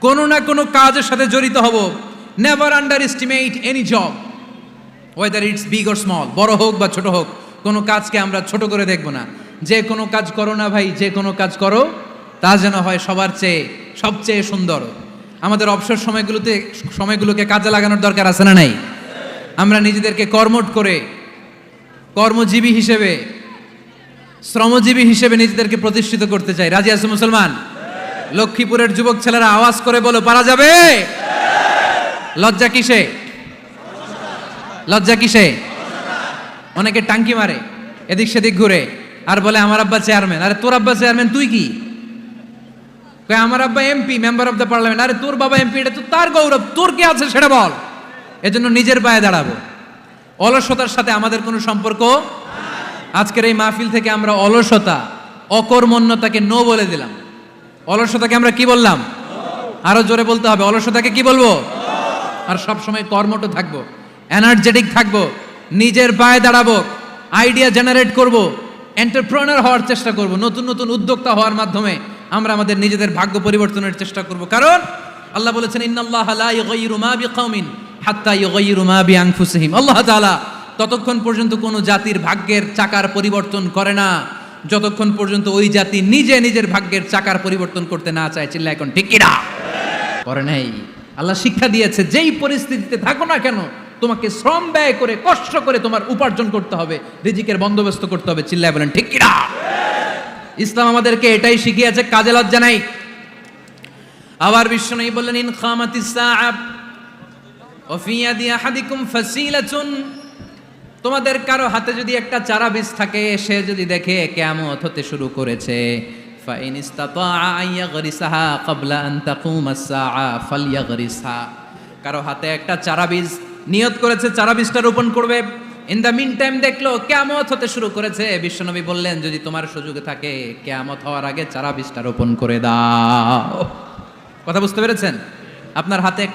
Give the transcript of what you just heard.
কোনো না কোনো কাজের সাথে জড়িত হব। Never under estimate any job, whether it's big or small, বড় হোক বা ছোট হোক, কোনো কাজকে আমরা ছোট করে দেখব না। যে কোনো কাজ করো না ভাই, যে কোনো কাজ করো তা যেন হয় সবার চেয়ে সবচেয়ে সুন্দর। আমাদের অবসর সময়গুলোকে কাজে লাগানোর দরকার আছে না নাই? আমরা নিজেদেরকে কর্মঠ করে, কর্মজীবী হিসেবে, শ্রমজীবী হিসেবে নিজেদেরকে প্রতিষ্ঠিত করতে চাই। রাজি আছে মুসলমান? লক্ষ্মীপুরের যুবক ছেলেরা আওয়াজ করে বলো, পারা যাবে? লজ্জা কিসে? লজ্জা কিসে? অনেকে টাঙ্কি মারে, এদিক সেদিক ঘুরে, আর বলে আমার আব্বা চেয়ারম্যান। আরে তোর আব্বা চেয়ারম্যান, তুই কি? আমার আব্বা MP, member of the parliament. আরে তোর বাবা এমপি, এটা তো তার গৌরব, তোর কি আছে সেটা বল। এজন্য নিজের পায়ে দাঁড়াবো। অলসতার সাথে আমাদের কোনো সম্পর্ক। আজকের এই মাহফিল থেকে আমরা অলসতা, অকর্মণ্যতাকে নো বলে দিলাম। অলসতাকে আমরা কি বললাম? আরো জোরে বলতে হবে, অলসতাকে কি বলবো? আর সব সময় কর্মঠ থাকবো, এনার্জেটিক থাকবো, নিজের পায়ে দাঁড়াবো, আইডিয়া জেনারেট করব, এন্টারপ্রেনার হওয়ার চেষ্টা করব, নতুন নতুন উদ্যোক্তা হওয়ার মাধ্যমে আমরা আমাদের নিজেদের ভাগ্য পরিবর্তনের চেষ্টা করব। কারণ আল্লাহ বলেছেন, ইন্নাল্লাহা লা ইউগাইয়িরু মা বিকাউমিন হাত্তা ইউগাইয়িরু মা বিআনফুসিহিম। আল্লাহ তাআলা ততক্ষণ পর্যন্ত কোনো জাতির ভাগ্যের চাকার পরিবর্তন করে না যতক্ষণ পর্যন্ত ওই জাতি নিজে নিজের ভাগ্যের চাকার পরিবর্তন করতে না চায়। চিল্লা এখন ঠিক কিনা? করে নাই। আল্লাহ শিক্ষা দিয়েছে, যেই পরিস্থিতিতে থাকো না কেন তোমাকে শ্রম ব্যয় করে, কষ্ট করে তোমার উপার্জন করতে হবে, রিজিকের বন্দোবস্ত করতে হবে। চিল্লায় বলেন ঠিক কিনা? ইসলাম আমাদেরকে এটাই শিখিয়েছে, কাজে লজ্জা নাই। আবার বিশ্বনবী বললেন, ইন খামাতিস সাআ ওয়া ফি ইয়াদি আহাদিকুম ফাসিলাতুন, তোমাদের কারো হাতে যদি একটা চারা বীজ থাকে, সে যদি দেখে কিয়ামত হতে শুরু করেছে, ফাইন ইসতাতাআ আন ইয়াগরিসাহা ক্বাবলা আন তাকুমাস সাআ ফালইয়াগরিসহা, কারো হাতে একটা চারা বীজ নিয়ত করেছে, চারা বীজটা রোপণ করবে, ইন দ্য মিন টাইম দেখলো কিয়ামত হতে শুরু করেছে, বিশ্বনবী বললেন, যদি তোমার সুযোগ থাকে কিয়ামত হওয়ার আগে চারা বীজটা রোপণ করে দাও। কথা বুঝতে পেরেছেন? আপনার হাতে একটা